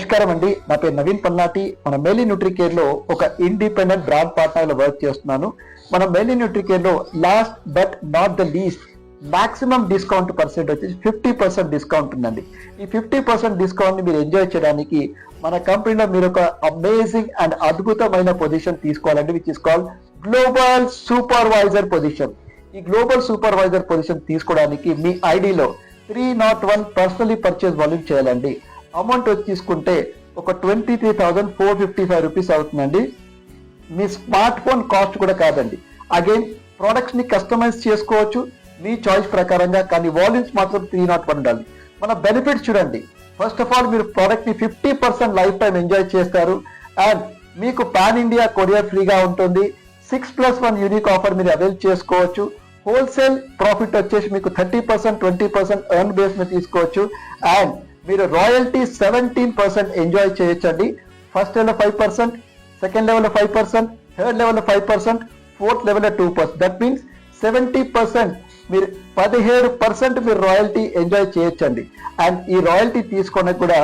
నమస్కారం అండి, నా పేరు నవీన్ పల్నాటి. మన మేలీ న్యూట్రికేర్ లో ఒక ఇండిపెండెంట్ బ్రాండ్ పార్ట్నర్ లో వర్క్ చేస్తున్నాను. మన మేలీ న్యూట్రికేర్ లో last but not the least maximum discount percent వచ్చేసి 50% డిస్కౌంట్ ఉందండి. ఈ 50% డిస్కౌంట్ ని మీరు ఎంజాయ్ చేయడానికి మన కంపెనీలో మీరు ఒక అమేజింగ్ అండ్ అద్భుతమైన పొజిషన్ తీసుకోవాలండి, which is called global supervisor position. ఈ గ్లోబల్ సూపర్వైజర్ పొజిషన్ తీసుకోవడానికి మీ ఐడిలో 301 పర్సనలీ పర్చేస్ వాల్యూమ్ చేయాలండి. అమౌంట్ వచ్చి తీసుకుంటే ఒక 23,455 రూపీస్ అవుతుందండి. మీ స్మార్ట్ ఫోన్ కాస్ట్ కూడా కాదండి. అగైన్ ప్రోడక్ట్స్ ని కస్టమైజ్ చేసుకోవచ్చు మీ చాయిస్ ప్రకారంగా, కానీ వాల్యూమ్స్ మాత్రం 301 ఉండాలి. మన బెనిఫిట్స్ చూడండి. ఫస్ట్ ఆఫ్ ఆల్ మీరు ప్రోడక్ట్ ని 50% లైఫ్ టైం ఎంజాయ్ చేస్తారు అండ్ మీకు పాన్ ఇండియా కొరియర్ ఫ్రీగా ఉంటుంది. 6+1 యూనిక్ ఆఫర్ మీరు అవైల్ చేసుకోవచ్చు. హోల్సేల్ ప్రాఫిట్ వచ్చేసి మీకు 30%, 20% ఎర్న్ బేస్ మీద తీసుకోవచ్చు అండ్ మీరు రాయల్టీ 17% ఎంజాయ్ చేయొచ్చండి. First level 5%, second level 5%, third level 5%, fourth level 2%. That means 70% మీరు 17% మీరు రాయల్టీ ఎంజాయ్ చేయొచ్చండి. అండ్ ఈ రాయల్టీ తీసుకోవడానికి కూడా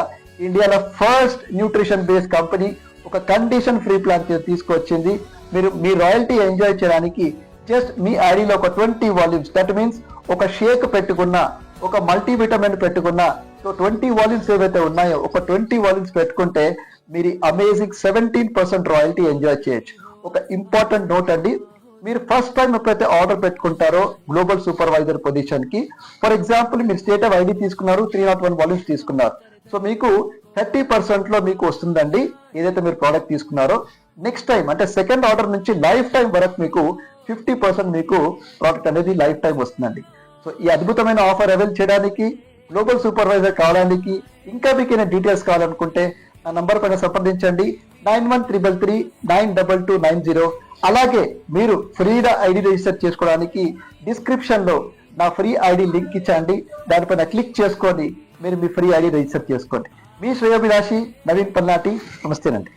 ఇండియాలో ఫస్ట్ న్యూట్రిషన్ బేస్డ్ కంపెనీ ఒక కండిషన్ ఫ్రీ ప్లాన్ తీసుకొచ్చింది. మీరు మీ రాయల్టీ ఎంజాయ్ చేయడానికి జస్ట్ మీ ఐడిలో ఒక 20 వాల్యూమ్స్, దట్ మీన్స్ ఒక షేక్ పెట్టుకున్నా, ఒక మల్టీవిటమిన్ పెట్టుకున్నా, సో 20 వాల్యూమ్స్ ఏవైతే ఉన్నాయో ఒక 20 వాల్యూమ్స్ పెట్టుకుంటే మీరు అమేజింగ్ 17% రాయల్టీ ఎంజాయ్ చేయొచ్చు. ఒక ఇంపార్టెంట్ నోట్ అండి, మీరు ఫస్ట్ టైం ఎప్పుడైతే ఆర్డర్ పెట్టుకుంటారో గ్లోబల్ సూపర్వైజర్ పొజిషన్ కి, ఫర్ ఎగ్జాంపుల్ మీరు స్టేట్ ఆఫ్ ఐడి తీసుకున్నారు, 301 వాల్యూమ్స్ తీసుకున్నారు, సో మీకు 30% లో మీకు వస్తుందండి ఏదైతే మీరు ప్రోడక్ట్ తీసుకున్నారో. నెక్స్ట్ టైం అంటే సెకండ్ ఆర్డర్ నుంచి లైఫ్ టైం వరకు మీకు 50% మీకు ప్రోడక్ట్ అనేది లైఫ్ టైం వస్తుందండి. సో ఈ అద్భుతమైన ఆఫర్ అవైల్ చేయడానికి, గ్లోబల్ సూపర్వైజర్ కావడానికి, ఇంకా మీకు డీటెయిల్స్ కావాలనుకుంటే నా నంబర్ పైన సంప్రదించండి 9133922290. అలాగే మీరు ఫ్రీగా ఐడి రిజిస్టర్ చేసుకోవడానికి డిస్క్రిప్షన్ లో నా ఫ్రీ ఐడి లింక్ ఇచ్చండి, దానిపైన క్లిక్ చేసుకొని మీరు మీ ఫ్రీ ఐడి రిజిస్టర్ చేసుకోండి. మీ శ్రేయోభిలాషి నవీన్ పల్నాటి. నమస్తేనండి.